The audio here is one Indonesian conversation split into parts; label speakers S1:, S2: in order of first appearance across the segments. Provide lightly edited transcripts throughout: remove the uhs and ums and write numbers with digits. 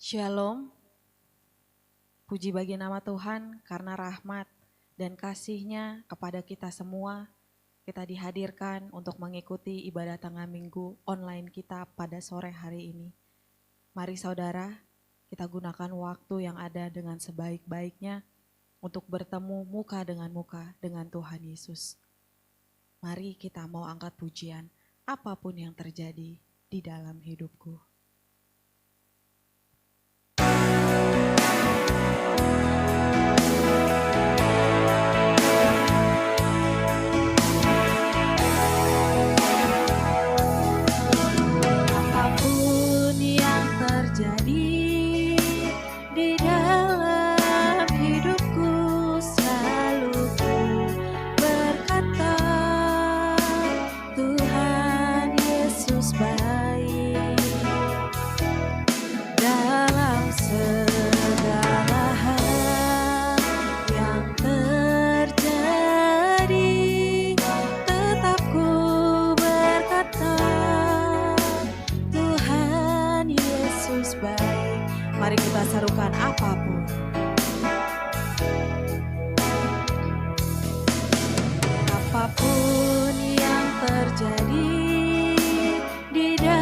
S1: Shalom, puji bagi nama Tuhan karena rahmat dan kasih-Nya kepada kita semua. Kita dihadirkan untuk mengikuti ibadah tengah minggu online kita pada sore hari ini. Mari saudara, kita gunakan waktu yang ada dengan sebaik-baiknya untuk bertemu muka dengan Tuhan Yesus. Mari kita mau angkat pujian apapun yang terjadi di dalam hidupku. Mari kita serukan apapun. Apapun yang terjadi di dalam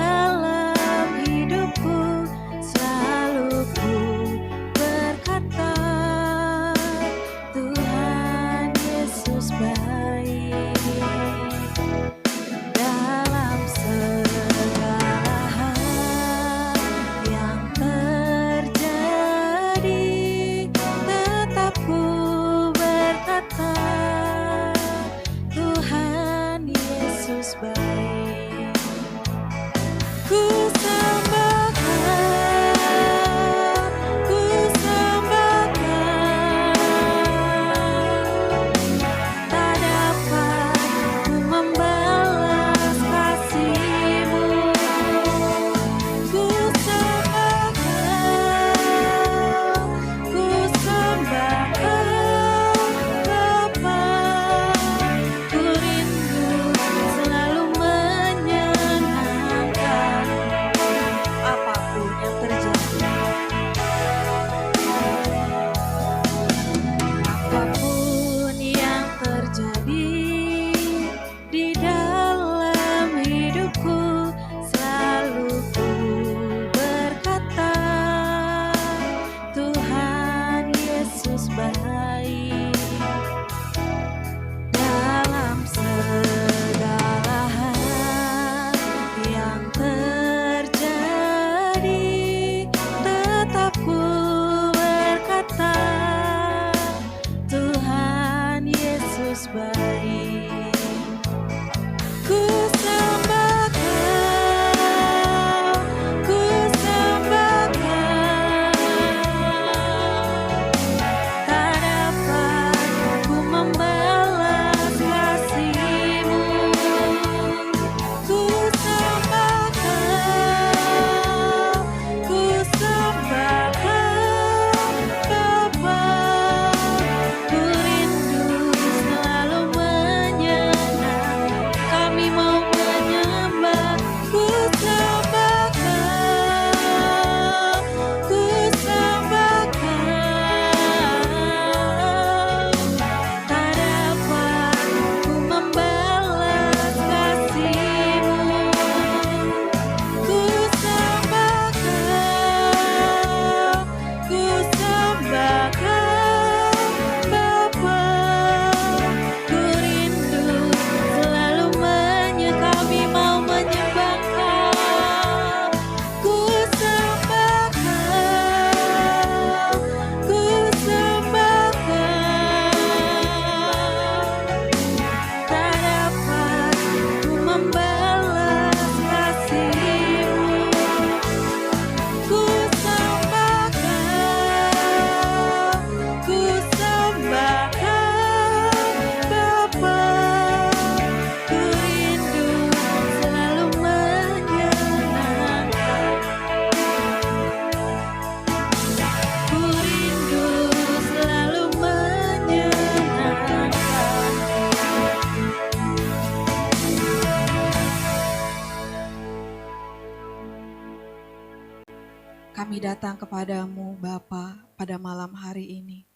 S1: Kami datang kepadamu Bapa pada malam hari ini,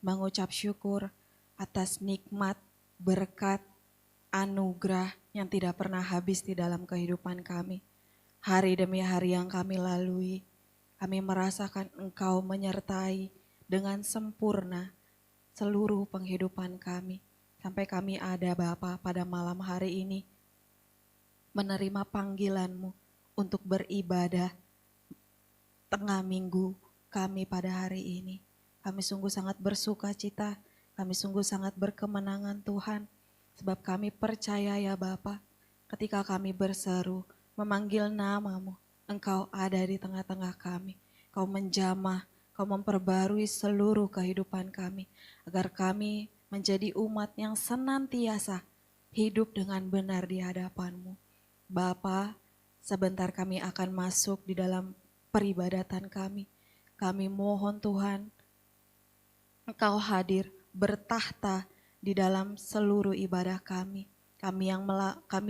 S1: mengucap syukur atas nikmat, berkat, anugerah yang tidak pernah habis di dalam kehidupan kami. Hari demi hari yang kami lalui, kami merasakan Engkau menyertai dengan sempurna seluruh penghidupan kami. Sampai kami ada Bapa pada malam hari ini, menerima panggilan-Mu untuk beribadah tengah minggu kami pada hari ini. Kami sungguh sangat bersuka cita, kami sungguh sangat berkemenangan Tuhan, sebab kami percaya ya Bapa, ketika kami berseru, memanggil nama-Mu, Engkau ada di tengah-tengah kami. Kau menjamah, Kau memperbarui seluruh kehidupan kami, agar kami menjadi umat yang senantiasa hidup dengan benar di hadapan-Mu. Bapa, sebentar kami akan masuk di dalam peribadatan kami. Kami mohon Tuhan, Engkau hadir bertahta di dalam seluruh ibadah kami. Kami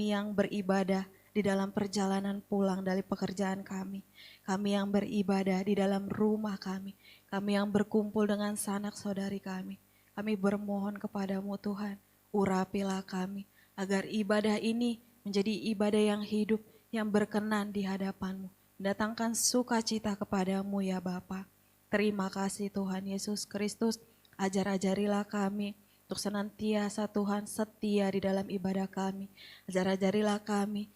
S1: yang beribadah di dalam perjalanan pulang dari pekerjaan kami. Kami yang beribadah di dalam rumah kami. Kami yang berkumpul dengan sanak saudari kami. Kami bermohon kepadamu Tuhan, urapilah kami agar ibadah ini menjadi ibadah yang hidup, yang berkenan di hadapan-Mu. Mendatangkan sukacita kepadamu ya Bapa. Terima kasih Tuhan Yesus Kristus, ajar-ajarilah kami untuk senantiasa Tuhan setia di dalam ibadah kami. Ajar-ajarilah kami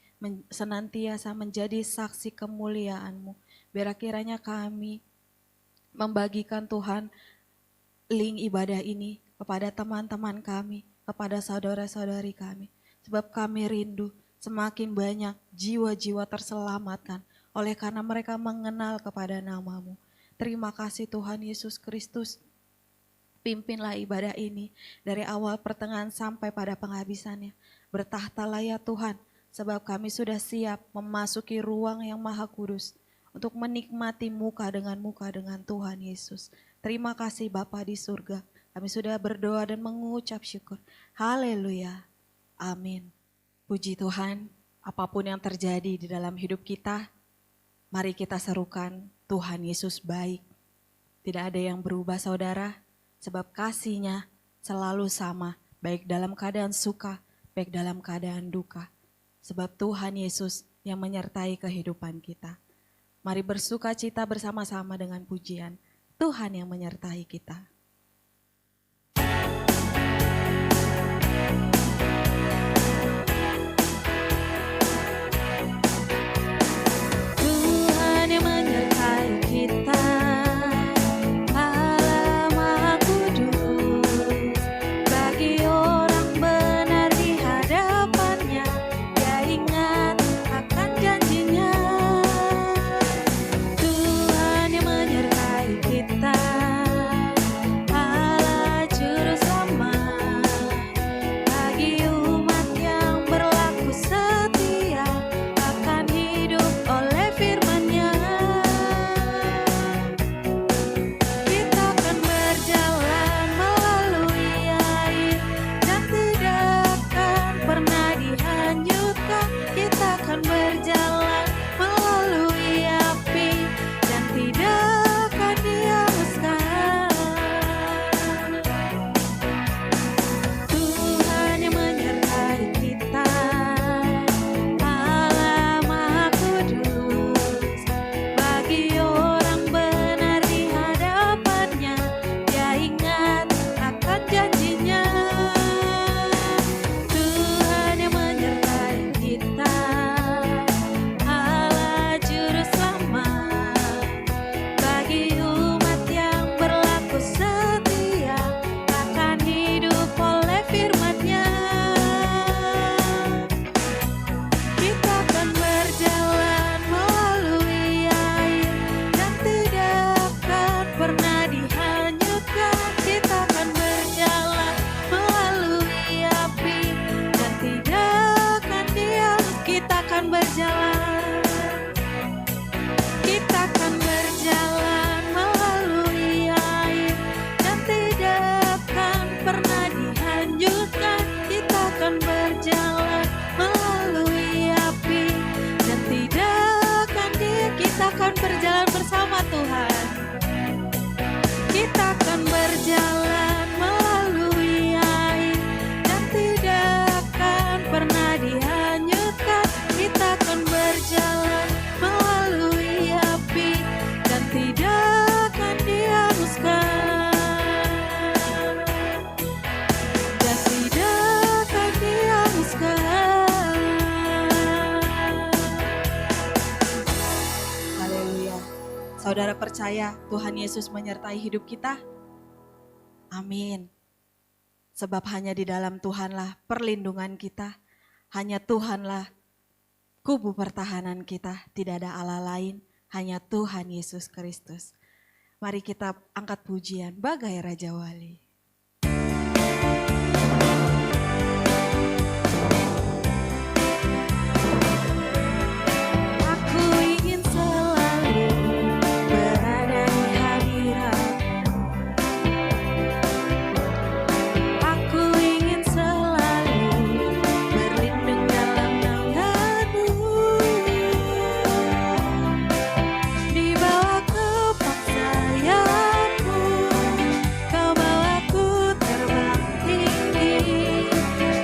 S1: senantiasa menjadi saksi kemuliaan-Mu. Biar kiranya kami membagikan Tuhan link ibadah ini kepada teman-teman kami, kepada saudara-saudari kami. Sebab kami rindu semakin banyak jiwa-jiwa terselamatkan oleh karena mereka mengenal kepada nama-Mu. Terima kasih Tuhan Yesus Kristus. Pimpinlah ibadah ini dari awal pertengahan sampai pada penghabisannya. Bertahtalah ya Tuhan, sebab kami sudah siap memasuki ruang yang maha kudus untuk menikmati muka dengan Tuhan Yesus. Terima kasih Bapa di surga. Kami sudah berdoa dan mengucap syukur. Haleluya. Amin. Puji Tuhan, apapun yang terjadi di dalam hidup kita, mari kita serukan Tuhan Yesus baik. Tidak ada yang berubah saudara, sebab kasih-Nya selalu sama, baik dalam keadaan suka, baik dalam keadaan duka. Sebab Tuhan Yesus yang menyertai kehidupan kita. Mari bersuka cita bersama-sama dengan pujian, Tuhan yang menyertai kita. akan berjalan bersama Tuhan. Kita akan berjalan melalui air dan tidak akan pernah dihanyutkan. Kita akan berjalan melalui api dan tidak akan dihanguskan. Dan tidak akan dihanguskan. Haleluya. Saudara percaya Tuhan Yesus menyertai hidup kita? Amin. Sebab hanya di dalam Tuhanlah perlindungan kita. Hanya Tuhanlah kubu pertahanan kita. Tidak ada Allah lain, hanya Tuhan Yesus Kristus. Mari kita angkat pujian bagai Raja Wali. Aku ingin selalu berada di hadirat-Mu. Aku ingin selalu berlindung dalam naungan-Mu. Di bawah kepak sayap-Mu, Kau bawaku terbang tinggi,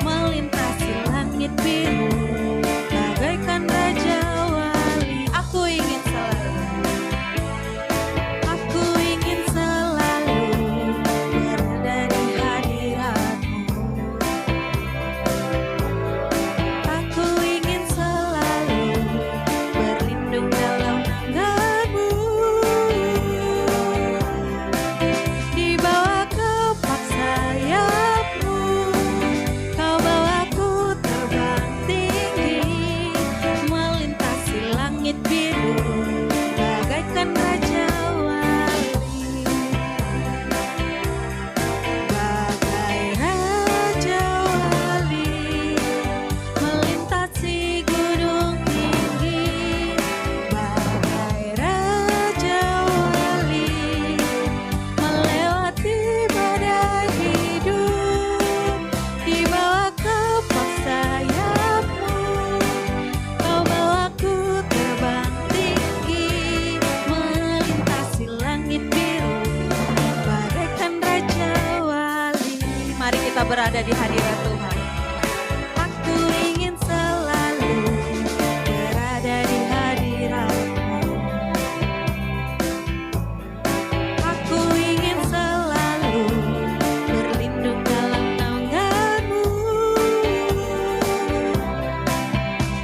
S1: melintasi langit biru, bagaikan Raja Wali. Aku ingin selalu berada di hadirat-Mu. Aku ingin selalu berlindung dalam naungan-Mu. Di bawah kepak sayap-Mu, Kau bawaku terbang tinggi, melintasi langit biru, bagaikan Raja Wali. Bagai Raja Wali, melintasi gunung tinggi. Bagai Raja Wali, melewati badai hidup. Di bawah kepak sayap-Mu, Kau bawaku terbang tinggi, melintasi langit biru, bagaikan Raja Wali. Mari kita berada di hadirat Tuhan. Aku ingin selalu berada di hadirat-Mu. Aku ingin selalu berlindung dalam naungan-Mu.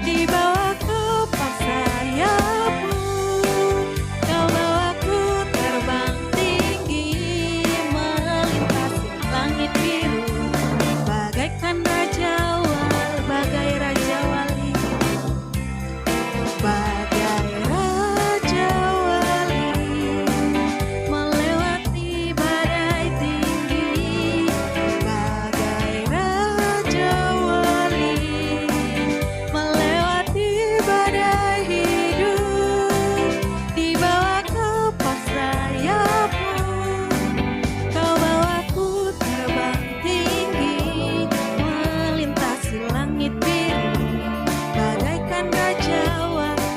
S1: Di bawah kepak sayap-Mu, Kau bawaku terbang tinggi, melintasi langit biru, bagaikan Raja Wali, bagai Raja Wali. Bagai Raja Wali, melewati badai tinggi. Bagai Raja Wali, melewati badai hidup. Di bawah kepak sayap-Mu, Kau bawaku terbang tinggi, melintasi langit biru, bagaikan Raja Wali.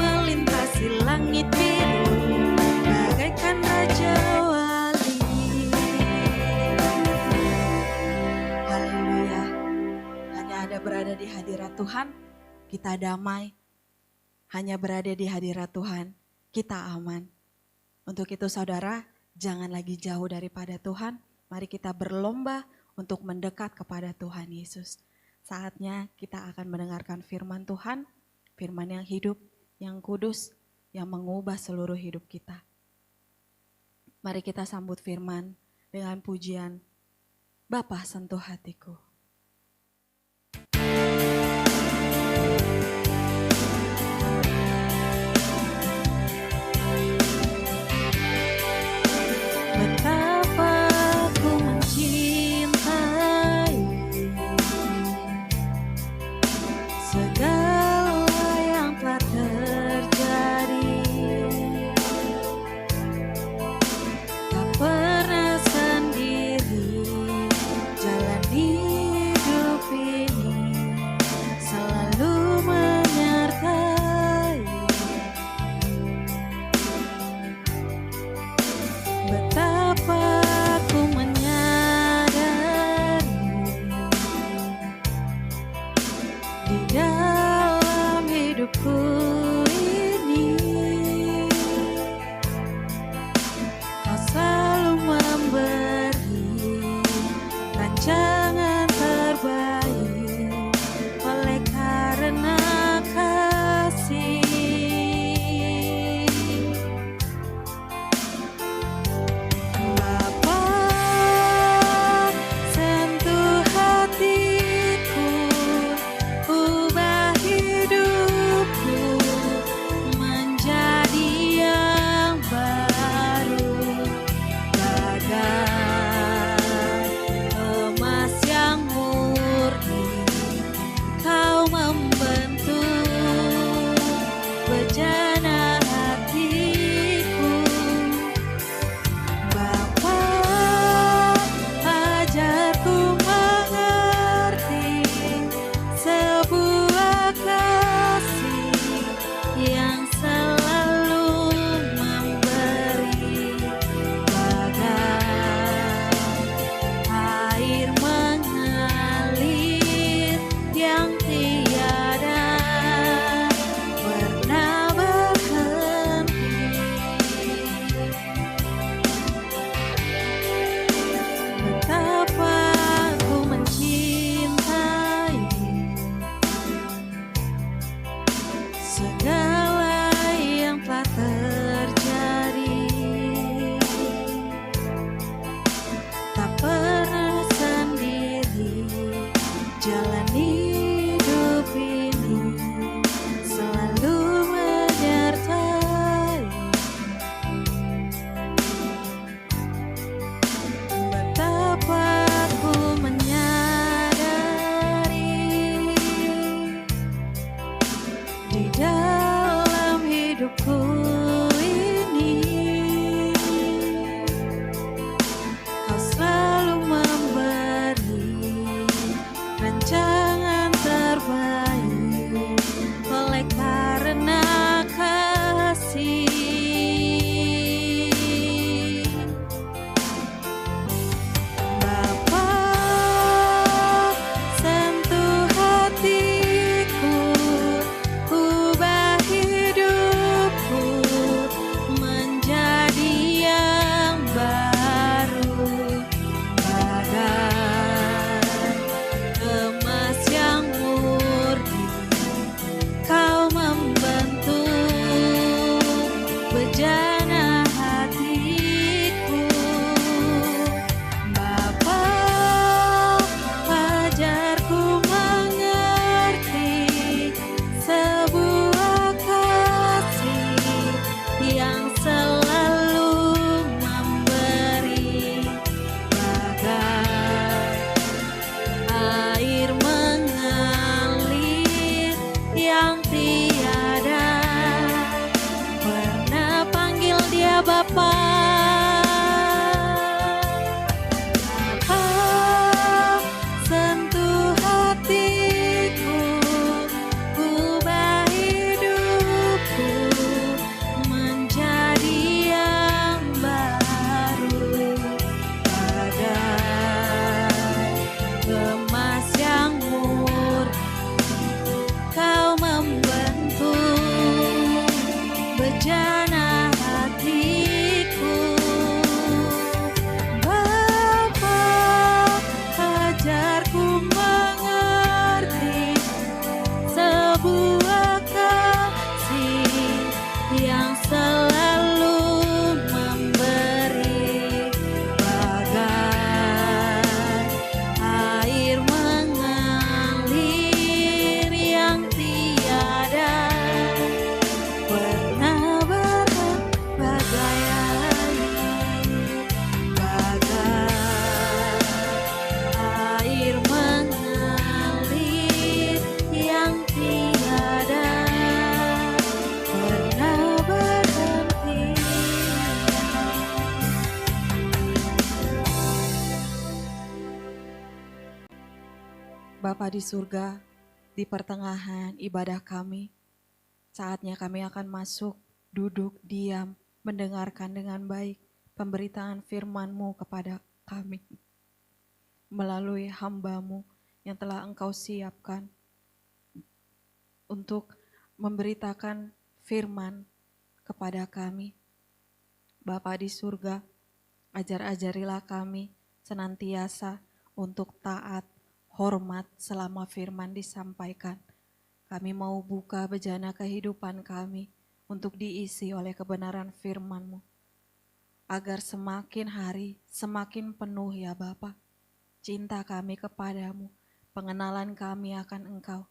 S1: Melintasi langit biru, bagaikan Raja Wali. Haleluya. Hanya ada berada di hadirat Tuhan, kita damai. Hanya berada di hadirat Tuhan, kita aman. Untuk itu saudara, jangan lagi jauh daripada Tuhan. Mari kita berlomba untuk mendekat kepada Tuhan Yesus. Saatnya kita akan mendengarkan firman Tuhan, firman yang hidup, yang kudus, yang mengubah seluruh hidup kita. Mari kita sambut firman dengan pujian, Bapa sentuh hatiku. Betapa ku mencintai segala yang telah terjadi. Tak pernah sendiri jalani Bapa di surga, di pertengahan ibadah kami, saatnya kami akan masuk, duduk, diam, mendengarkan dengan baik pemberitaan firman-Mu kepada kami melalui hamba-Mu yang telah Engkau siapkan untuk memberitakan firman kepada kami. Bapa di surga, ajar-ajarilah kami senantiasa untuk taat, hormat selama firman disampaikan. Kami mau buka bejana kehidupan kami untuk diisi oleh kebenaran firman-Mu. Agar semakin hari semakin penuh ya Bapa, cinta kami kepadamu, pengenalan kami akan Engkau,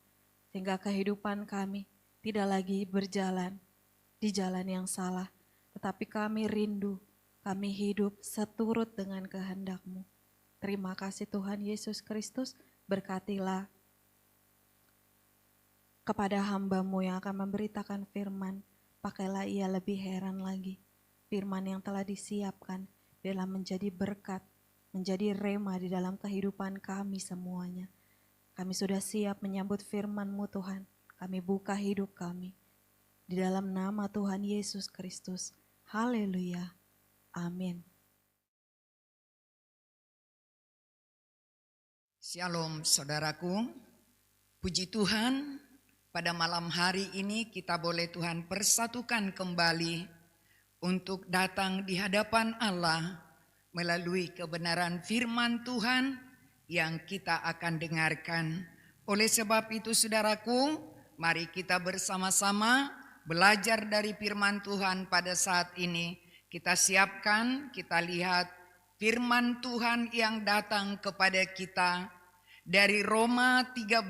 S1: sehingga kehidupan kami tidak lagi berjalan di jalan yang salah, tetapi kami rindu, kami hidup seturut dengan kehendak-Mu. Terima kasih Tuhan Yesus Kristus, berkatilah kepada hamba-Mu yang akan memberitakan firman, pakailah ia lebih heran lagi. Firman yang telah disiapkan dalam menjadi berkat, menjadi rema di dalam kehidupan kami semuanya. Kami sudah siap menyambut firman-Mu Tuhan. Kami buka hidup kami di dalam nama Tuhan Yesus Kristus. Haleluya. Amin.
S2: Shalom saudaraku. Puji Tuhan, pada malam hari ini kita boleh Tuhan persatukan kembali untuk datang di hadapan Allah melalui kebenaran firman Tuhan yang kita akan dengarkan. Oleh sebab itu saudaraku, mari kita bersama-sama belajar dari firman Tuhan pada saat ini. Kita siapkan, kita lihat firman Tuhan yang datang kepada kita dari Roma 13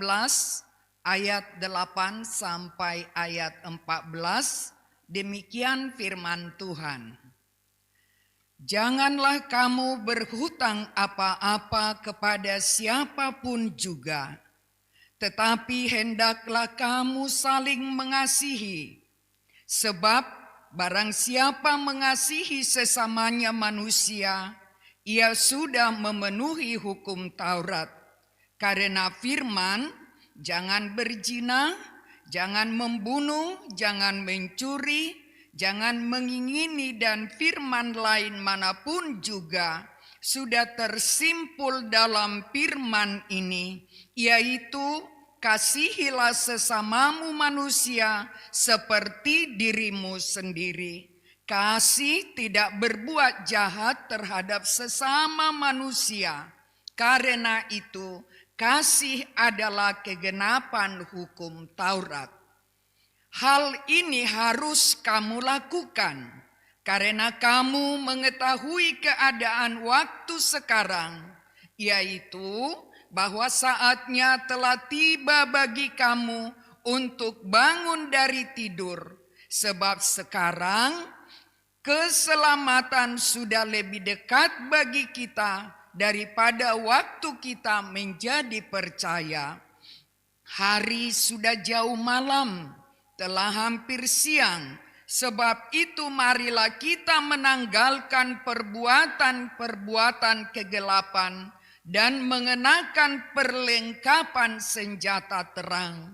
S2: ayat 8 sampai ayat 14. Demikian firman Tuhan. Janganlah kamu berhutang apa-apa kepada siapapun juga, tetapi hendaklah kamu saling mengasihi. Sebab barang siapa mengasihi sesamanya manusia, ia sudah memenuhi hukum Taurat. Karena firman, jangan berzina, jangan membunuh, jangan mencuri, jangan mengingini, dan firman lain manapun juga sudah tersimpul dalam firman ini, yaitu kasihilah sesamamu manusia seperti dirimu sendiri. Kasih tidak berbuat jahat terhadap sesama manusia. Karena itu, kasih adalah kegenapan hukum Taurat. Hal ini harus kamu lakukan karena kamu mengetahui keadaan waktu sekarang, yaitu bahwa saatnya telah tiba bagi kamu untuk bangun dari tidur. Sebab sekarang keselamatan sudah lebih dekat bagi kita daripada waktu kita menjadi percaya. Hari sudah jauh malam, telah hampir siang. Sebab itu marilah kita menanggalkan perbuatan-perbuatan kegelapan dan mengenakan perlengkapan senjata terang.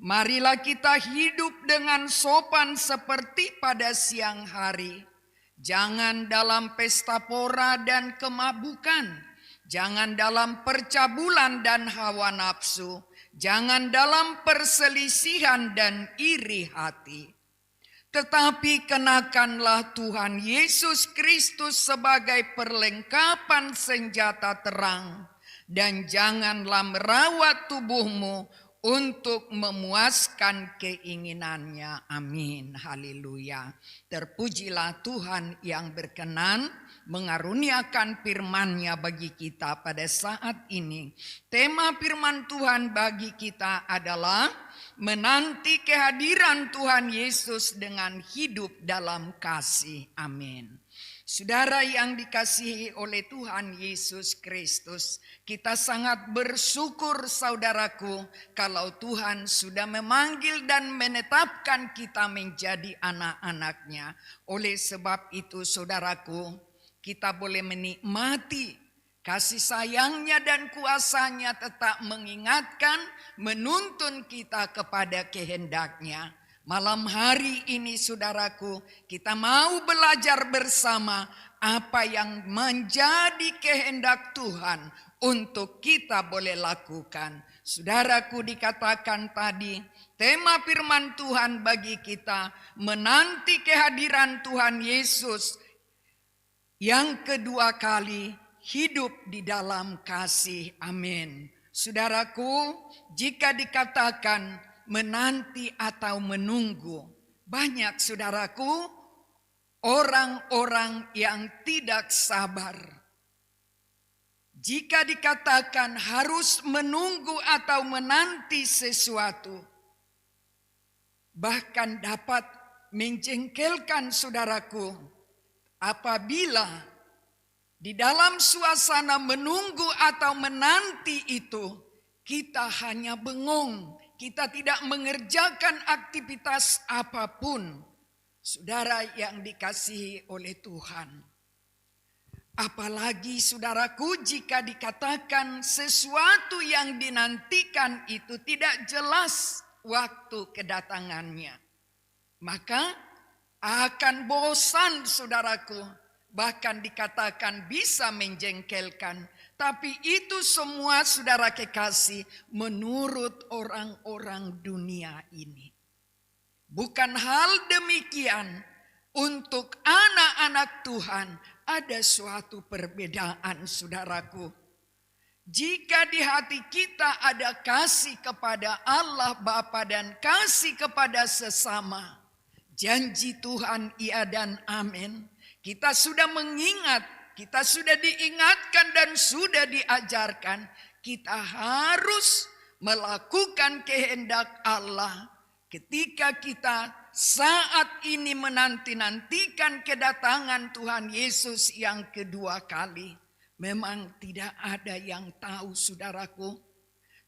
S2: Marilah kita hidup dengan sopan seperti pada siang hari. Jangan dalam pesta pora dan kemabukan, jangan dalam percabulan dan hawa nafsu, jangan dalam perselisihan dan iri hati. Tetapi kenakanlah Tuhan Yesus Kristus sebagai perlengkapan senjata terang, dan janganlah merawat tubuhmu untuk memuaskan keinginannya. Amin. Haleluya. Terpujilah Tuhan yang berkenan mengaruniakan firman-Nya bagi kita pada saat ini. Tema firman Tuhan bagi kita adalah menanti kehadiran Tuhan Yesus dengan hidup dalam kasih. Amin. Saudara yang dikasihi oleh Tuhan Yesus Kristus, kita sangat bersyukur saudaraku kalau Tuhan sudah memanggil dan menetapkan kita menjadi anak-anak-Nya. Oleh sebab itu saudaraku, kita boleh menikmati Kasih sayangnya dan kuasanya tetap mengingatkan, menuntun kita kepada kehendaknya. Malam hari ini saudaraku, kita mau belajar bersama apa yang menjadi kehendak Tuhan untuk kita boleh lakukan. Saudaraku, dikatakan tadi, tema firman Tuhan bagi kita menanti kehadiran Tuhan Yesus yang kedua kali, hidup di dalam kasih. Amin. Saudaraku, jika dikatakan menanti atau menunggu, banyak saudaraku orang-orang yang tidak sabar. Jika dikatakan harus menunggu atau menanti sesuatu, bahkan dapat menjengkelkan saudaraku apabila di dalam suasana menunggu atau menanti itu, kita hanya bengong, kita tidak mengerjakan aktivitas apapun. Saudara yang dikasihi oleh Tuhan. Apalagi saudaraku, jika dikatakan sesuatu yang dinantikan itu tidak jelas waktu kedatangannya, maka akan bosan saudaraku. Bahkan dikatakan bisa menjengkelkan. Tapi itu semua saudara kekasih menurut orang-orang dunia ini. Bukan hal demikian untuk anak-anak Tuhan ada suatu perbedaan saudaraku. Jika di hati kita ada kasih kepada Allah Bapa dan kasih kepada sesama, janji Tuhan iya dan amin. Kita sudah mengingat, kita sudah diingatkan dan sudah diajarkan. Kita harus melakukan kehendak Allah. Ketika kita saat ini menanti-nantikan kedatangan Tuhan Yesus yang kedua kali. Memang tidak ada yang tahu saudaraku.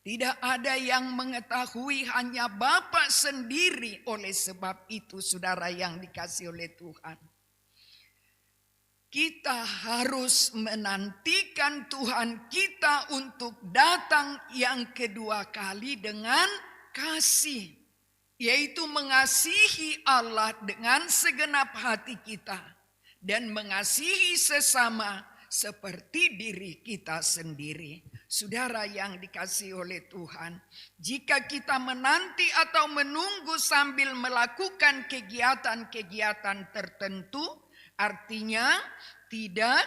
S2: Tidak ada yang mengetahui, hanya Bapa sendiri. Oleh sebab itu saudara yang dikasihi oleh Tuhan, kita harus menantikan Tuhan kita untuk datang yang kedua kali dengan kasih. Yaitu mengasihi Allah dengan segenap hati kita. Dan mengasihi sesama seperti diri kita sendiri. Saudara yang dikasihi oleh Tuhan, jika kita menanti atau menunggu sambil melakukan kegiatan-kegiatan tertentu, artinya tidak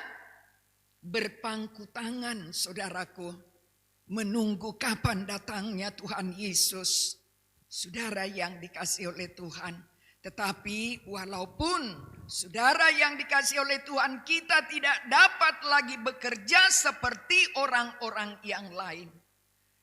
S2: berpangku tangan saudaraku, menunggu kapan datangnya Tuhan Yesus. Saudara yang dikasihi oleh Tuhan, tetapi walaupun saudara yang dikasihi oleh Tuhan, kita tidak dapat lagi bekerja seperti orang-orang yang lain.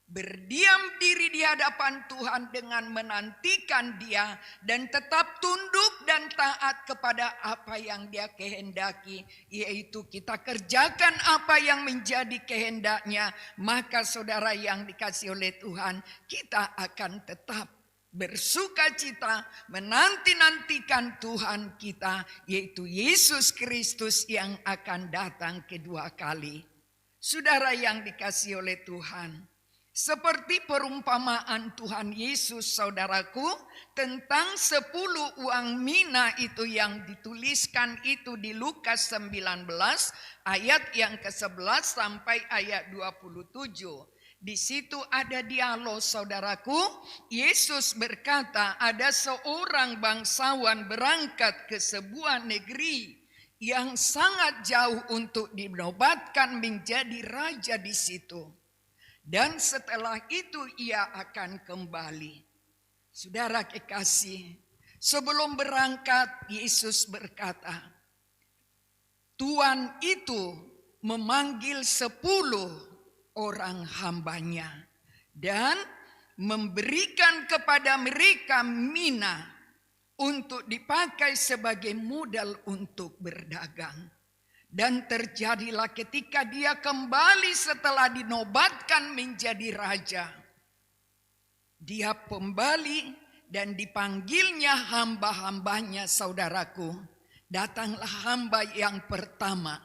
S2: Berdiam diri di hadapan Tuhan dengan menantikan Dia dan tetap tunduk dan taat kepada apa yang Dia kehendaki, yaitu kita kerjakan apa yang menjadi kehendaknya. Maka saudara yang dikasihi oleh Tuhan, kita akan tetap bersukacita menanti-nantikan Tuhan kita, yaitu Yesus Kristus yang akan datang kedua kali. Saudara yang dikasihi oleh Tuhan, seperti perumpamaan Tuhan Yesus saudaraku tentang 10 uang mina itu yang dituliskan itu di Lukas 19 ayat yang ke-11 sampai ayat 27. Di situ ada dialog saudaraku. Yesus berkata, ada seorang bangsawan berangkat ke sebuah negeri yang sangat jauh untuk dinobatkan menjadi raja di situ. Dan setelah itu ia akan kembali. Saudara kekasih, sebelum berangkat Yesus berkata, Tuhan itu memanggil 10 orang hambanya dan memberikan kepada mereka mina untuk dipakai sebagai modal untuk berdagang. Dan terjadilah ketika dia kembali setelah dinobatkan menjadi raja, dia kembali dan dipanggilnya hamba-hambanya saudaraku. Datanglah hamba yang pertama.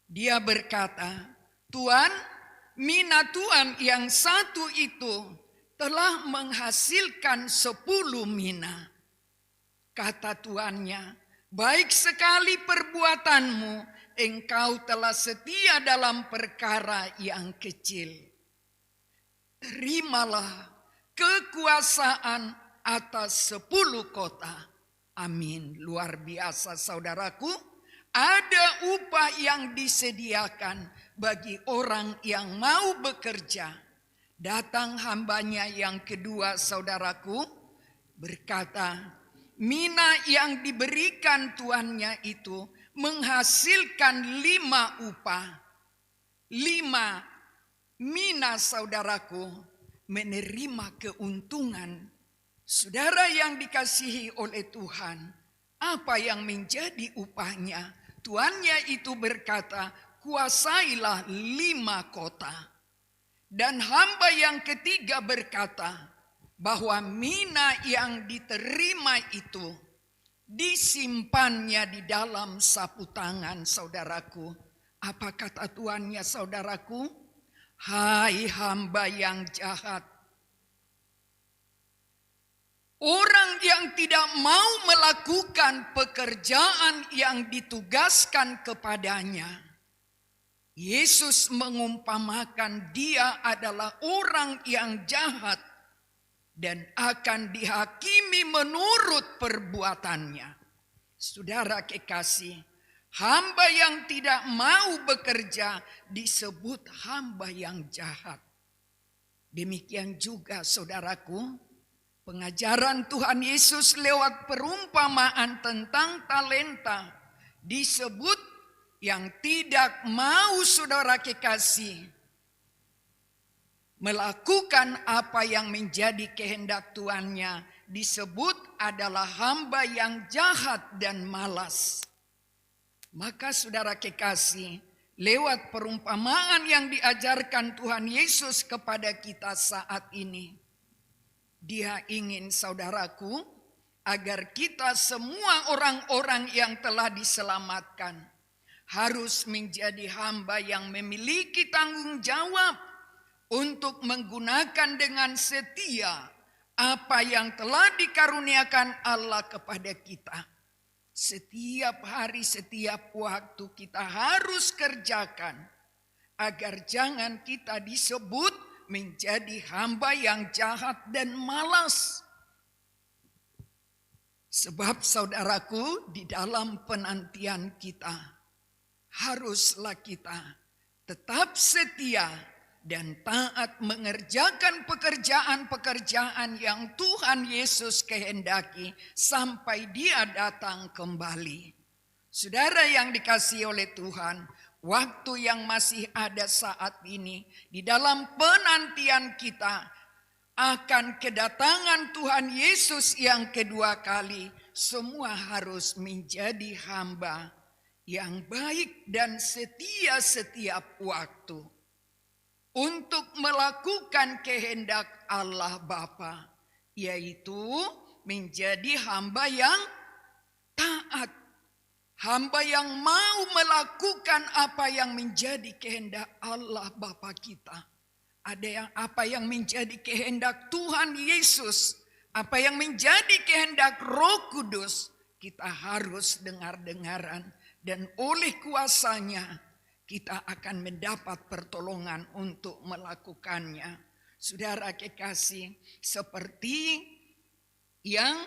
S2: Dia berkata, "Tuan, mina Tuan yang satu itu telah menghasilkan 10 mina." Kata tuannya, "Baik sekali perbuatanmu, engkau telah setia dalam perkara yang kecil. Terimalah kekuasaan atas 10 kota." Amin. Luar biasa saudaraku. Ada upah yang disediakan bagi orang yang mau bekerja. Datang hambanya yang kedua saudaraku, berkata, mina yang diberikan tuannya itu menghasilkan 5 upah. 5 mina saudaraku menerima keuntungan. Saudara yang dikasihi oleh Tuhan, apa yang menjadi upahnya? Tuannya itu berkata, "Kuasailah 5 kota." Dan hamba yang ketiga berkata bahwa mina yang diterima itu disimpannya di dalam sapu tangan saudaraku. Apa kata tuannya saudaraku? "Hai hamba yang jahat, orang yang tidak mau melakukan pekerjaan yang ditugaskan kepadanya." Yesus mengumpamakan dia adalah orang yang jahat dan akan dihakimi menurut perbuatannya. Saudara kekasih, hamba yang tidak mau bekerja disebut hamba yang jahat. Demikian juga saudaraku, pengajaran Tuhan Yesus lewat perumpamaan tentang talenta disebut yang tidak mau saudara kekasih melakukan apa yang menjadi kehendak tuannya disebut adalah hamba yang jahat dan malas. Maka saudara kekasih, lewat perumpamaan yang diajarkan Tuhan Yesus kepada kita saat ini, Dia ingin saudaraku agar kita semua orang-orang yang telah diselamatkan harus menjadi hamba yang memiliki tanggung jawab untuk menggunakan dengan setia apa yang telah dikaruniakan Allah kepada kita. Setiap hari, setiap waktu kita harus kerjakan agar jangan kita disebut menjadi hamba yang jahat dan malas. Sebab saudaraku, di dalam penantian kita haruslah kita tetap setia dan taat mengerjakan pekerjaan-pekerjaan yang Tuhan Yesus kehendaki sampai Dia datang kembali. Saudara yang dikasihi oleh Tuhan, waktu yang masih ada saat ini di dalam penantian kita akan kedatangan Tuhan Yesus yang kedua kali, semua harus menjadi hamba yang baik dan setia setiap waktu untuk melakukan kehendak Allah Bapa, yaitu menjadi hamba yang taat, hamba yang mau melakukan apa yang menjadi kehendak Allah Bapa kita. Ada yang apa yang menjadi kehendak Tuhan Yesus, apa yang menjadi kehendak Roh Kudus, kita harus dengar-dengaran. Dan oleh kuasanya kita akan mendapat pertolongan untuk melakukannya. Saudara kekasih, seperti yang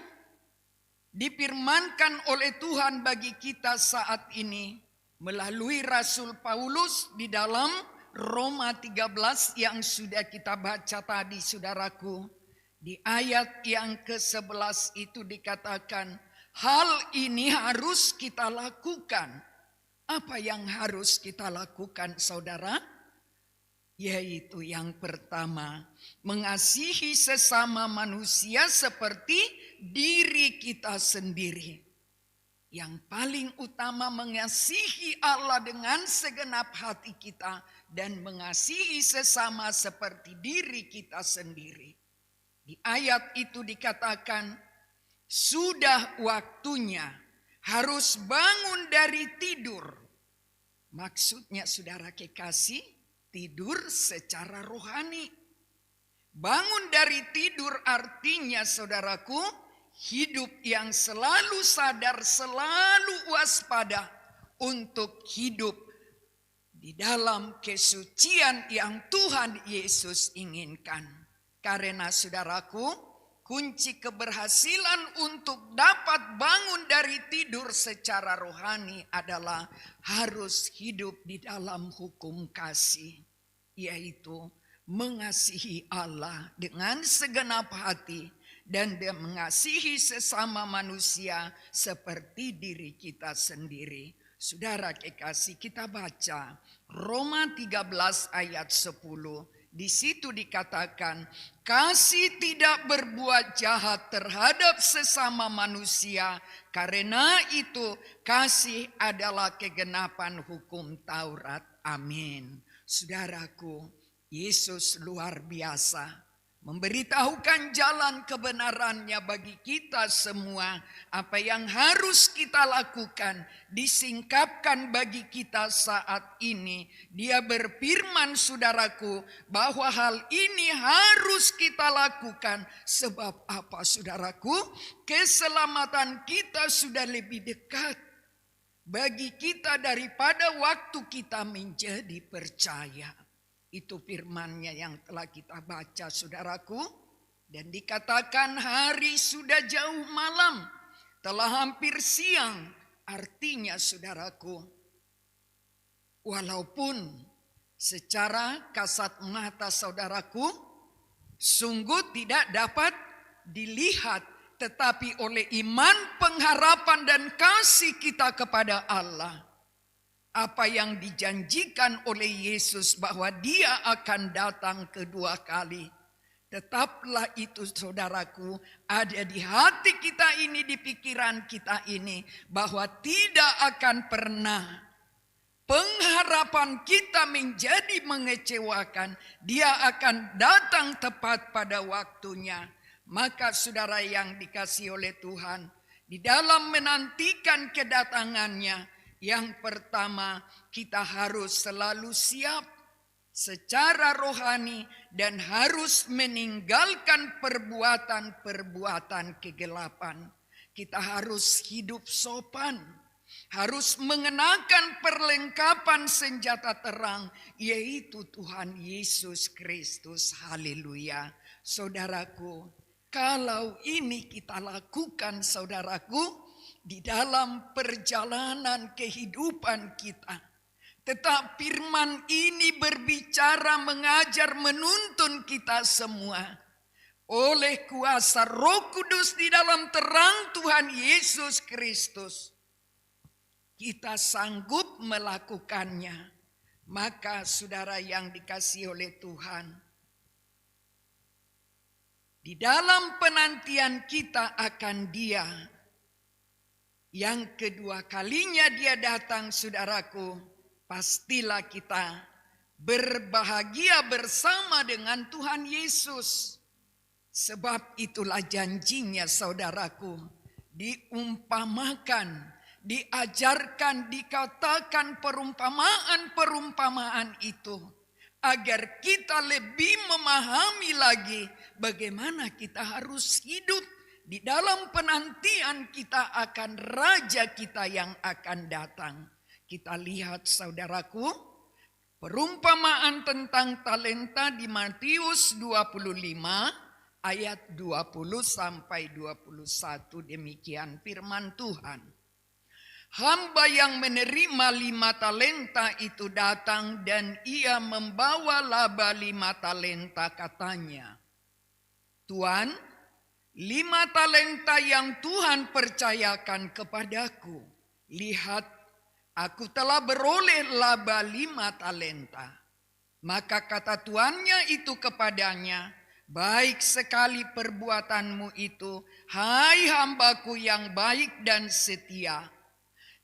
S2: difirmankan oleh Tuhan bagi kita saat ini melalui Rasul Paulus di dalam Roma 13 yang sudah kita baca tadi saudaraku. Di ayat yang ke-11 itu dikatakan, hal ini harus kita lakukan. Apa yang harus kita lakukan saudara? Yaitu yang pertama, mengasihi sesama manusia seperti diri kita sendiri. Yang paling utama mengasihi Allah dengan segenap hati kita dan mengasihi sesama seperti diri kita sendiri. Di ayat itu dikatakan, sudah waktunya harus bangun dari tidur Maksudnya saudara kekasih, tidur secara rohani. Bangun dari tidur artinya saudaraku, hidup yang selalu sadar, selalu waspada untuk hidup di dalam kesucian yang Tuhan Yesus inginkan. Karena saudaraku, kunci keberhasilan untuk dapat bangun dari tidur secara rohani adalah harus hidup di dalam hukum kasih, yaitu mengasihi Allah dengan segenap hati dan mengasihi sesama manusia seperti diri kita sendiri. Saudara kekasih, kita baca Roma 13 ayat 10. Di situ dikatakan, kasih tidak berbuat jahat terhadap sesama manusia, karena itu kasih adalah kegenapan hukum Taurat. Amin. Saudaraku, Yesus luar biasa memberitahukan jalan kebenarannya bagi kita semua. Apa yang harus kita lakukan disingkapkan bagi kita saat ini. Dia berfirman saudaraku bahwa hal ini harus kita lakukan. Sebab apa saudaraku? Keselamatan kita sudah lebih dekat bagi kita daripada waktu kita menjadi percaya. Itu firman-Nya yang telah kita baca saudaraku. Dan dikatakan hari sudah jauh malam, telah hampir siang. Artinya saudaraku, walaupun secara kasat mata saudaraku sungguh tidak dapat dilihat, tetapi oleh iman, pengharapan dan kasih kita kepada Allah, apa yang dijanjikan oleh Yesus bahwa Dia akan datang kedua kali, tetaplah itu saudaraku ada di hati kita ini, di pikiran kita ini, bahwa tidak akan pernah pengharapan kita menjadi mengecewakan. Dia akan datang tepat pada waktunya. Maka saudara yang dikasihi oleh Tuhan, di dalam menantikan kedatangannya, yang pertama, kita harus selalu siap secara rohani dan harus meninggalkan perbuatan-perbuatan kegelapan. Kita harus hidup sopan, harus mengenakan perlengkapan senjata terang, yaitu Tuhan Yesus Kristus. Haleluya. Saudaraku, kalau ini kita lakukan saudaraku, di dalam perjalanan kehidupan kita, tetap firman ini berbicara, mengajar, menuntun kita semua. Oleh kuasa Roh Kudus di dalam terang Tuhan Yesus Kristus, kita sanggup melakukannya. Maka saudara yang dikasihi oleh Tuhan, di dalam penantian kita akan Dia, yang kedua kalinya Dia datang saudaraku, pastilah kita berbahagia bersama dengan Tuhan Yesus. Sebab itulah janjinya saudaraku, diumpamakan, diajarkan, dikatakan perumpamaan-perumpamaan itu, agar kita lebih memahami lagi bagaimana kita harus hidup di dalam penantian kita akan Raja kita yang akan datang. Kita lihat saudaraku, perumpamaan tentang talenta di Matius 25 ayat 20 sampai 21. Demikian firman Tuhan. Hamba yang menerima 5 talenta itu datang dan ia membawa laba 5 talenta, katanya, Tuan, 5 talenta yang Tuhan percayakan kepadaku. Lihat, aku telah beroleh laba 5 talenta. Maka kata tuannya itu kepadanya, baik sekali perbuatanmu itu, hai hambaku yang baik dan setia.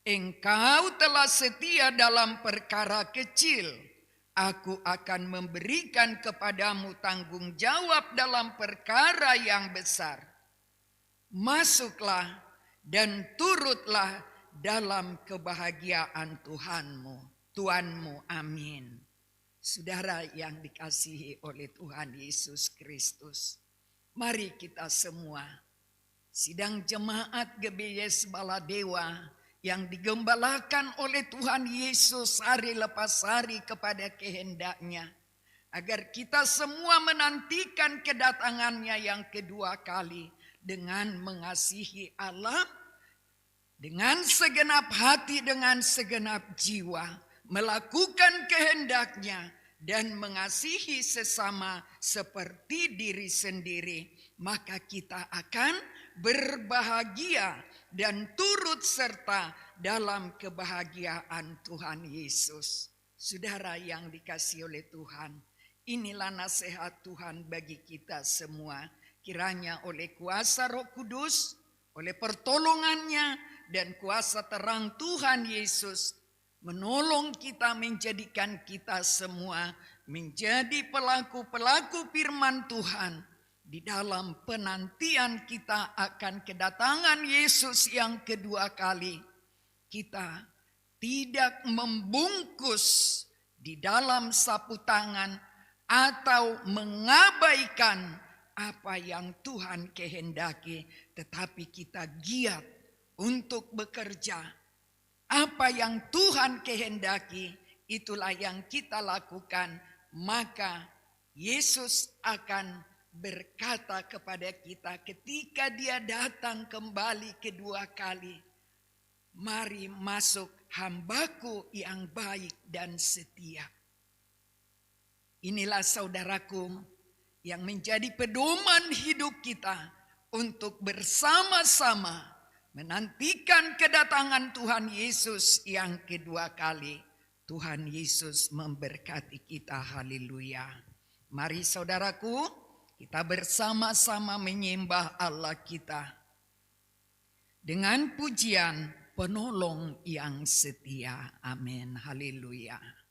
S2: Engkau telah setia dalam perkara kecil, aku akan memberikan kepadamu tanggung jawab dalam perkara yang besar. Masuklah dan turutlah dalam kebahagiaan Tuhanmu. Tuanmu. Amin. Saudara yang dikasihi oleh Tuhan Yesus Kristus, mari kita semua sidang jemaat GBYS Baladewa yang digembalakan oleh Tuhan Yesus hari lepas hari kepada kehendaknya, agar kita semua menantikan kedatangannya yang kedua kali dengan mengasihi Allah dengan segenap hati, dengan segenap jiwa, melakukan kehendaknya dan mengasihi sesama seperti diri sendiri, maka kita akan berbahagia dan turut serta dalam kebahagiaan Tuhan Yesus. Saudara yang dikasihi oleh Tuhan, inilah nasihat Tuhan bagi kita semua. Kiranya oleh kuasa Roh Kudus, oleh pertolongannya dan kuasa terang Tuhan Yesus, menolong kita, menjadikan kita semua menjadi pelaku-pelaku firman Tuhan di dalam penantian kita akan kedatangan Yesus yang kedua kali. Kita tidak membungkus di dalam sapu tangan atau mengabaikan apa yang Tuhan kehendaki, tetapi kita giat untuk bekerja. Apa yang Tuhan kehendaki, itulah yang kita lakukan. Maka Yesus akan berkata kepada kita ketika Dia datang kembali kedua kali, mari masuk hambaku yang baik dan setia. Inilah saudaraku yang menjadi pedoman hidup kita untuk bersama-sama menantikan kedatangan Tuhan Yesus yang kedua kali. Tuhan Yesus memberkati kita. Haleluya. Mari saudaraku, kita bersama-sama menyembah Allah kita dengan pujian penolong yang setia. Amin. Haleluya.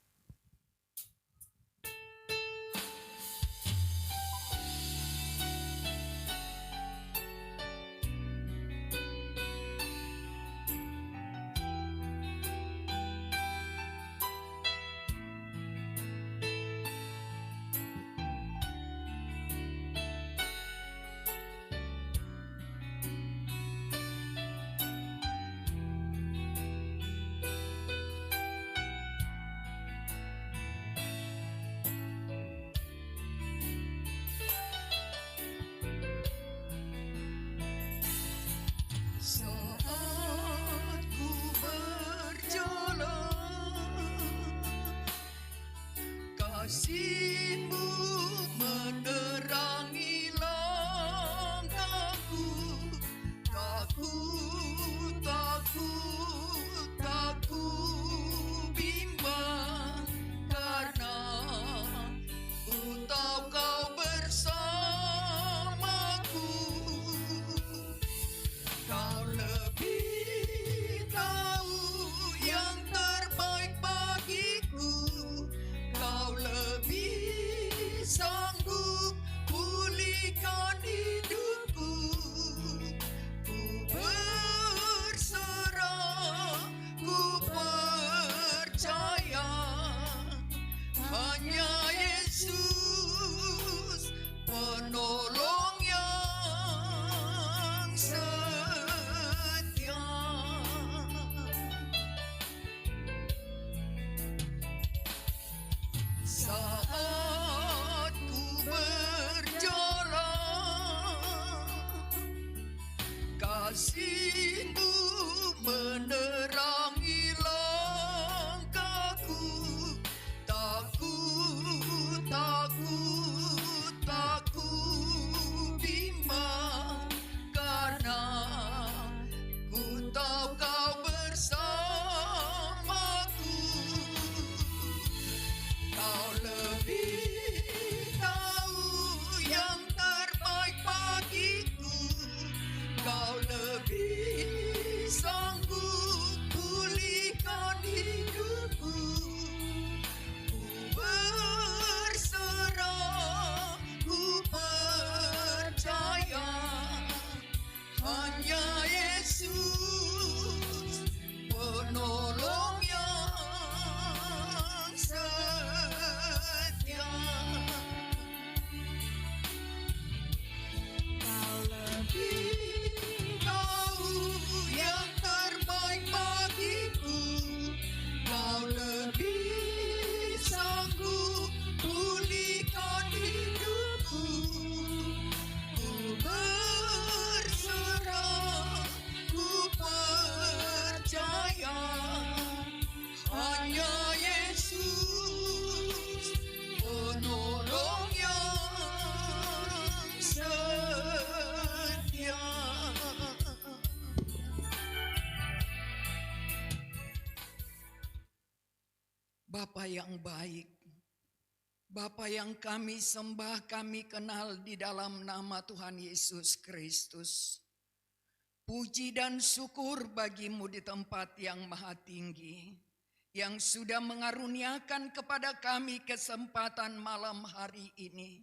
S2: Bapa yang baik, Bapa yang kami sembah, kami kenal di dalam nama Tuhan Yesus Kristus. Puji dan syukur bagimu di tempat yang maha tinggi, yang sudah mengaruniakan kepada kami kesempatan malam hari ini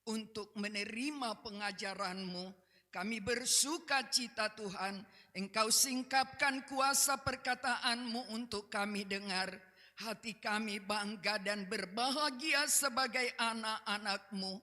S2: untuk menerima pengajaran-Mu. Kami bersuka cita Tuhan, Engkau singkapkan kuasa perkataan-Mu untuk kami dengar. Hati kami bangga dan berbahagia sebagai anak-anak-Mu.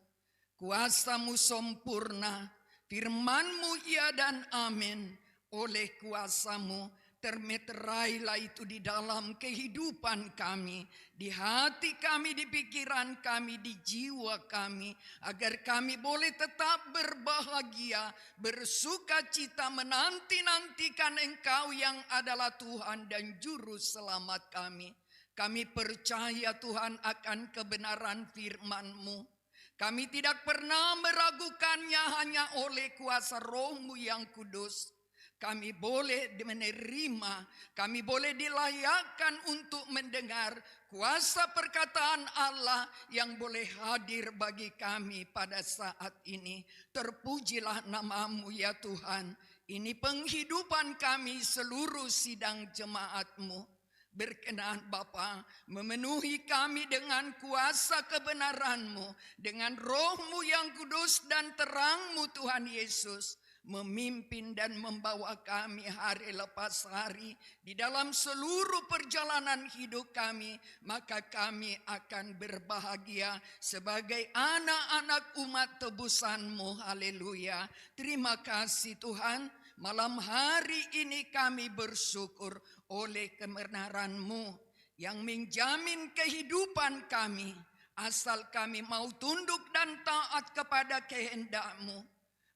S2: Kuasa-Mu sempurna, firman-Mu ya dan amin. Oleh kuasa-Mu termeterailah itu di dalam kehidupan kami, di hati kami, di pikiran kami, di jiwa kami, agar kami boleh tetap berbahagia, bersuka cita, menanti-nantikan Engkau yang adalah Tuhan dan Juru Selamat kami. Kami percaya Tuhan akan kebenaran firman-Mu. Kami tidak pernah meragukannya, hanya oleh kuasa Roh-Mu yang kudus kami boleh menerima, kami boleh dilayakkan untuk mendengar kuasa perkataan Allah yang boleh hadir bagi kami pada saat ini. Terpujilah nama-Mu ya Tuhan. Ini penghidupan kami seluruh sidang jemaat-Mu. Berkenan Bapa memenuhi kami dengan kuasa kebenaran-Mu, dengan Roh-Mu yang kudus dan terang-Mu Tuhan Yesus, memimpin dan membawa kami hari lepas hari di dalam seluruh perjalanan hidup kami. Maka kami akan berbahagia sebagai anak-anak umat tebusan-Mu. Haleluya. Terima kasih Tuhan. Malam hari ini kami bersyukur oleh kebenaran-Mu yang menjamin kehidupan kami, asal kami mau tunduk dan taat kepada kehendak-Mu.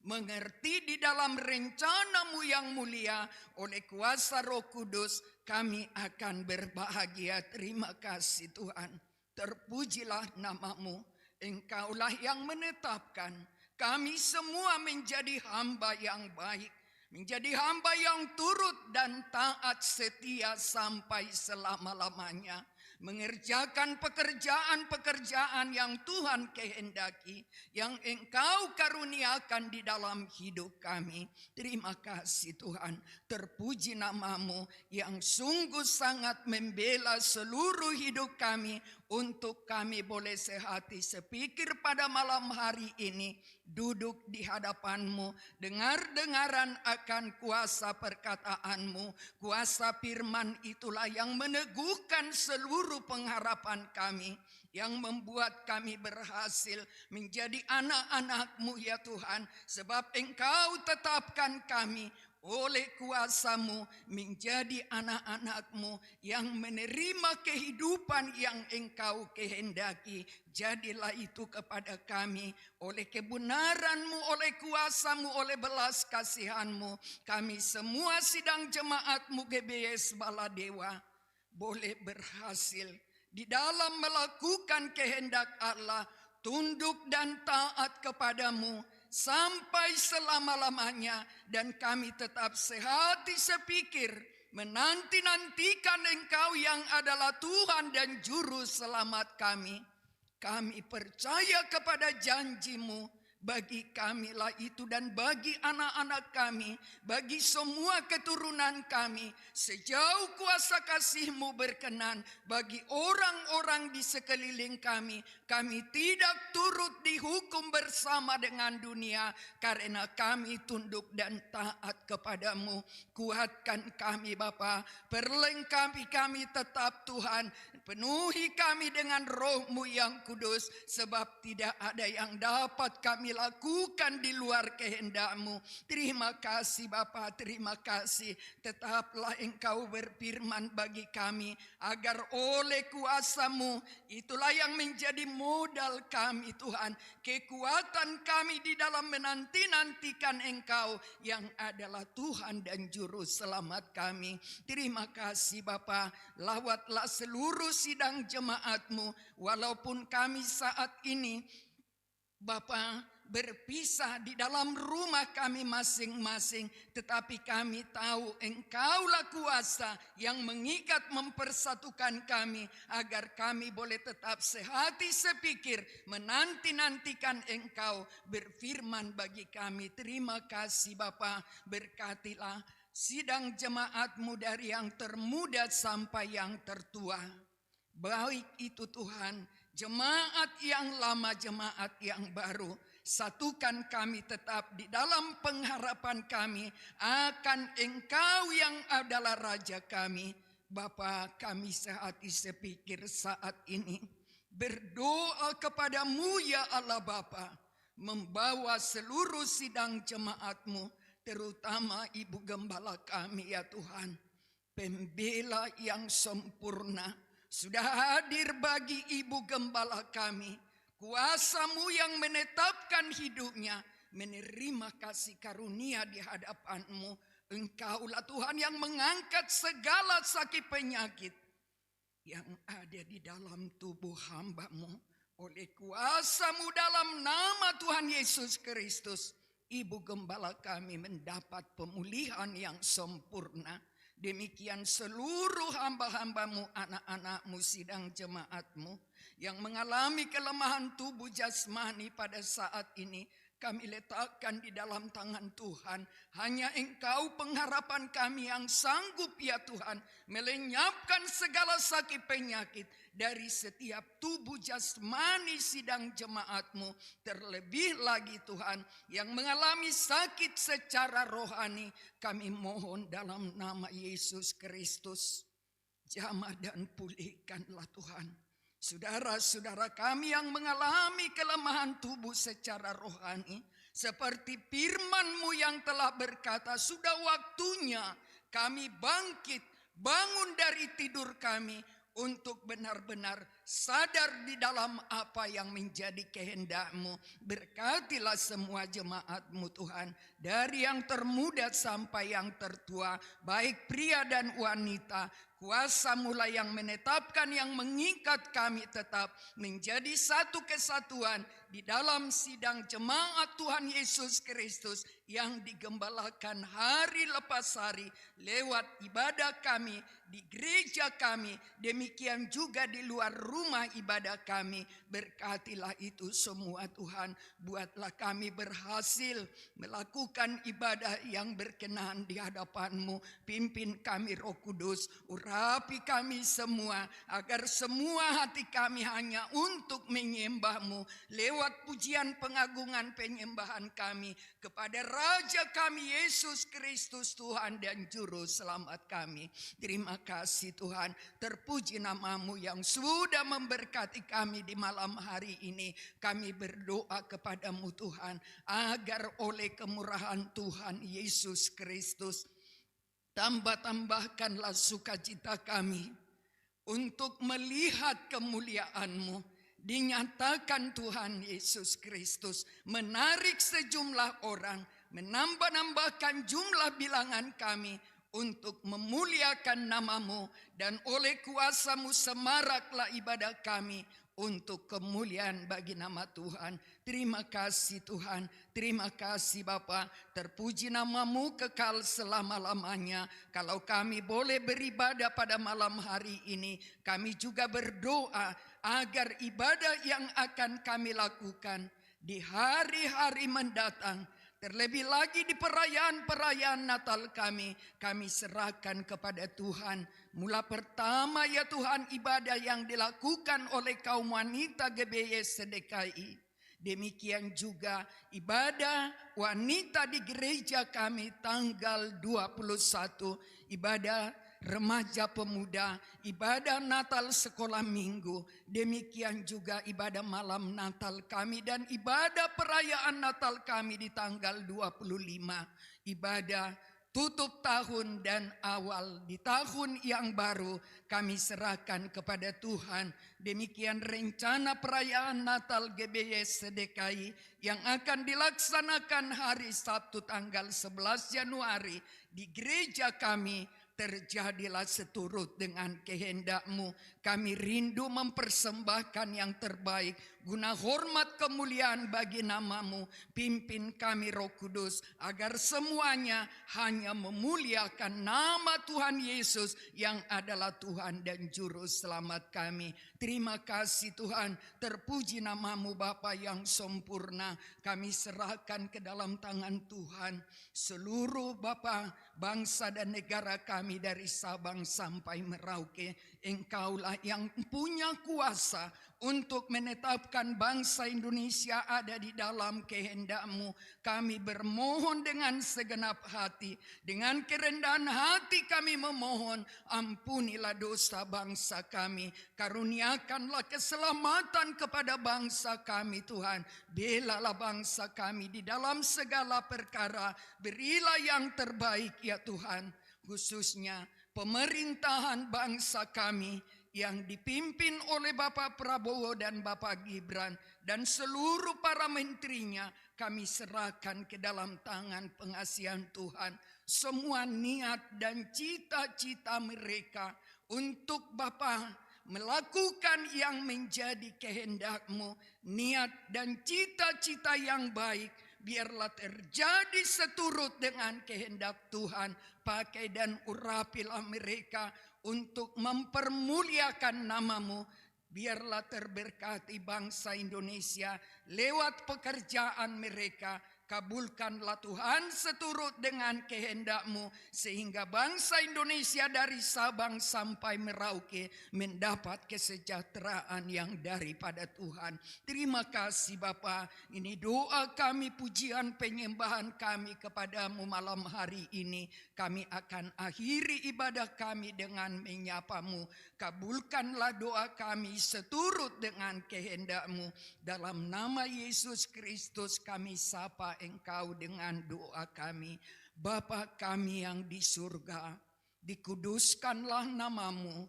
S2: Mengerti di dalam rencana-Mu yang mulia, oleh kuasa Roh Kudus kami akan berbahagia. Terima kasih Tuhan. Terpujilah nama-Mu. Engkaulah yang menetapkan kami semua menjadi hamba yang baik, menjadi hamba yang turut dan taat setia sampai selama-lamanya, mengerjakan pekerjaan-pekerjaan yang Tuhan kehendaki, yang Engkau karuniakan di dalam hidup kami. Terima kasih Tuhan. Terpuji nama-Mu yang sungguh sangat membela seluruh hidup kami, untuk kami boleh sehati sepikir pada malam hari ini, duduk di hadapan-Mu, dengar-dengaran akan kuasa perkataan-Mu. Kuasa firman itulah yang meneguhkan seluruh pengharapan kami, yang membuat kami berhasil menjadi anak-anak-Mu ya Tuhan. Sebab Engkau tetapkan kami oleh kuasa-Mu menjadi anak-anak-Mu yang menerima kehidupan yang Engkau kehendaki. Jadilah itu kepada kami oleh kebenaran-Mu, oleh kuasa-Mu, oleh belas kasihan-Mu. Kami semua sidang jemaat-Mu GBS Baladewa boleh berhasil di dalam melakukan kehendak Allah, tunduk dan taat kepada-Mu sampai selama-lamanya, dan kami tetap sehati sepikir menanti-nantikan Engkau yang adalah Tuhan dan Juru Selamat kami. Kami percaya kepada janji-Mu bagi kamilah itu, dan bagi anak-anak kami, bagi semua keturunan kami, sejauh kuasa kasih-Mu berkenan bagi orang-orang di sekeliling kami. Kami tidak turut dihukum bersama dengan dunia, karena kami tunduk dan taat kepada-Mu. Kuatkan kami Bapa, perlengkapi kami tetap Tuhan, penuhi kami dengan Roh-Mu yang kudus, sebab tidak ada yang dapat kami lakukan di luar kehendak-Mu. Terima kasih Bapa, terima kasih. Tetaplah Engkau berfirman bagi kami, agar oleh kuasa-Mu itulah yang menjadi modal kami Tuhan, kekuatan kami di dalam menanti-nantikan Engkau yang adalah Tuhan dan Juru Selamat kami. Terima kasih Bapa. Lawatlah seluruh sidang jemaat-Mu, walaupun kami saat ini Bapa berpisah di dalam rumah kami masing-masing, tetapi kami tahu Engkaulah kuasa yang mengikat mempersatukan kami agar kami boleh tetap sehati sepikir menanti-nantikan Engkau berfirman bagi kami. Terima kasih Bapa, berkatilah sidang jemaat-Mu dari yang termuda sampai yang tertua. Baik itu Tuhan, jemaat yang lama, jemaat yang baru, satukan kami tetap di dalam pengharapan kami akan Engkau yang adalah Raja kami. Bapa, kami sehati sepikir saat ini berdoa kepadamu ya Allah Bapa, membawa seluruh sidang jemaat-Mu, terutama Ibu Gembala kami ya Tuhan, pembela yang sempurna, sudah hadir bagi Ibu Gembala kami. Kuasa-Mu yang menetapkan hidupnya, menerima kasih karunia di hadapan-Mu. Engkaulah Tuhan yang mengangkat segala sakit penyakit yang ada di dalam tubuh hamba-Mu. Oleh kuasa-Mu dalam nama Tuhan Yesus Kristus, Ibu Gembala kami mendapat pemulihan yang sempurna. Demikian seluruh hamba-hamba-Mu, anak-anak-Mu, sidang jemaat-Mu yang mengalami kelemahan tubuh jasmani pada saat ini, kami letakkan di dalam tangan Tuhan. Hanya Engkau pengharapan kami yang sanggup ya Tuhan melenyapkan segala sakit penyakit dari setiap tubuh jasmani sidang jemaat-Mu. Terlebih lagi Tuhan yang mengalami sakit secara rohani, kami mohon dalam nama Yesus Kristus, jamah dan pulihkanlah Tuhan saudara-saudara kami yang mengalami kelemahan tubuh secara rohani. Seperti firman-Mu yang telah berkata, sudah waktunya kami bangkit, bangun dari tidur kami untuk benar-benar sadar di dalam apa yang menjadi kehendak-Mu. Berkatilah semua jemaat-Mu Tuhan, dari yang termuda sampai yang tertua, baik pria dan wanita. Kuasa-Mu lah yang menetapkan, yang mengikat kami tetap menjadi satu kesatuan di dalam sidang jemaat Tuhan Yesus Kristus yang digembalakan hari lepas hari lewat ibadah kami di gereja kami, demikian juga di luar rumah ibadah kami. Berkatilah itu semua Tuhan, buatlah kami berhasil melakukan ibadah yang berkenan di hadapan-Mu. Pimpin kami Roh Kudus, urapi kami semua, agar semua hati kami hanya untuk menyembah-Mu lewat pujian pengagungan penyembahan kami kepada Raja kami Yesus Kristus, Tuhan dan Juru Selamat kami. Terima kasih Tuhan, terpuji nama-Mu yang sudah memberkati kami di malam hari ini. Kami berdoa kepada-Mu Tuhan, agar oleh kemurahan Tuhan Yesus Kristus, tambahkanlah sukacita kami untuk melihat kemuliaan-Mu. Dinyatakan Tuhan Yesus Kristus menarik sejumlah orang, menambah-nambahkan jumlah bilangan kami untuk memuliakan nama-Mu, dan oleh kuasa-Mu semaraklah ibadah kami untuk kemuliaan bagi nama Tuhan. Terima kasih Tuhan, terima kasih Bapa, terpuji nama-Mu kekal selama-lamanya. Kalau kami boleh beribadah pada malam hari ini, kami juga berdoa agar ibadah yang akan kami lakukan di hari-hari mendatang, terlebih lagi di perayaan-perayaan Natal kami serahkan kepada Tuhan. Mula pertama ya Tuhan, ibadah yang dilakukan oleh kaum wanita GBY SDKI. Demikian juga ibadah wanita di gereja kami tanggal 21, ibadah remaja pemuda, ibadah Natal sekolah minggu. Demikian juga ibadah malam Natal kami dan ibadah perayaan Natal kami di tanggal 25. Ibadah tutup tahun dan awal di tahun yang baru kami serahkan kepada Tuhan. Demikian rencana perayaan Natal GBY SDKI yang akan dilaksanakan hari Sabtu tanggal 11 Januari di gereja kami. Terjadilah seturut dengan kehendak-Mu. Kami rindu mempersembahkan yang terbaik guna hormat kemuliaan bagi namamu. Pimpin kami Roh Kudus, agar semuanya hanya memuliakan nama Tuhan Yesus yang adalah Tuhan dan Juru Selamat kami. Terima kasih Tuhan, terpuji namamu Bapa yang sempurna. Kami serahkan ke dalam tangan Tuhan seluruh Bapa, bangsa dan negara kami dari Sabang sampai Merauke. Engkaulah yang punya kuasa untuk menetapkan bangsa Indonesia ada di dalam kehendak-Mu. Kami bermohon dengan segenap hati, dengan kerendahan hati kami memohon, ampunilah dosa bangsa kami, karuniakanlah keselamatan kepada bangsa kami Tuhan. Belalah bangsa kami di dalam segala perkara, berilah yang terbaik ya Tuhan, khususnya pemerintahan bangsa kami yang dipimpin oleh Bapak Prabowo dan Bapak Gibran dan seluruh para menterinya. Kami serahkan ke dalam tangan pengasihan Tuhan semua niat dan cita-cita mereka untuk Bapak melakukan yang menjadi kehendak-Mu. Niat dan cita-cita yang baik biarlah terjadi seturut dengan kehendak Tuhan. Pakai dan urapilah mereka untuk mempermuliakan namamu. Biarlah terberkati bangsa Indonesia lewat pekerjaan mereka. Kabulkanlah Tuhan seturut dengan kehendak-Mu, sehingga bangsa Indonesia dari Sabang sampai Merauke mendapat kesejahteraan yang daripada Tuhan. Terima kasih Bapa. Ini doa kami, pujian penyembahan kami kepadamu malam hari ini. Kami akan akhiri ibadah kami dengan menyapa-Mu. Kabulkanlah doa kami seturut dengan kehendak-Mu. Dalam nama Yesus Kristus kami sapa Engkau dengan doa kami. Bapa kami yang di surga, dikuduskanlah namamu,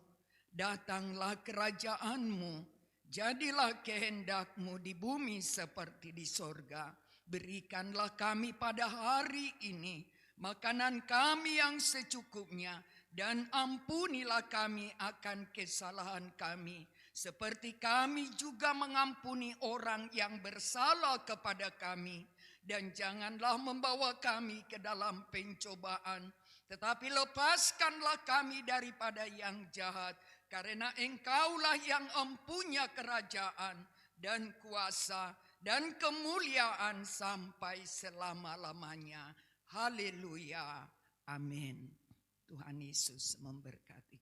S2: datanglah kerajaan-Mu, jadilah kehendak-Mu di bumi seperti di sorga. Berikanlah kami pada hari ini makanan kami yang secukupnya, dan ampunilah kami akan kesalahan kami, seperti kami juga mengampuni orang yang bersalah kepada kami. Dan janganlah membawa kami ke dalam pencobaan, tetapi lepaskanlah kami daripada yang jahat. Karena Engkaulah yang empunya kerajaan dan kuasa dan kemuliaan sampai selama-lamanya. Haleluya. Amin. Tuhan Yesus memberkati.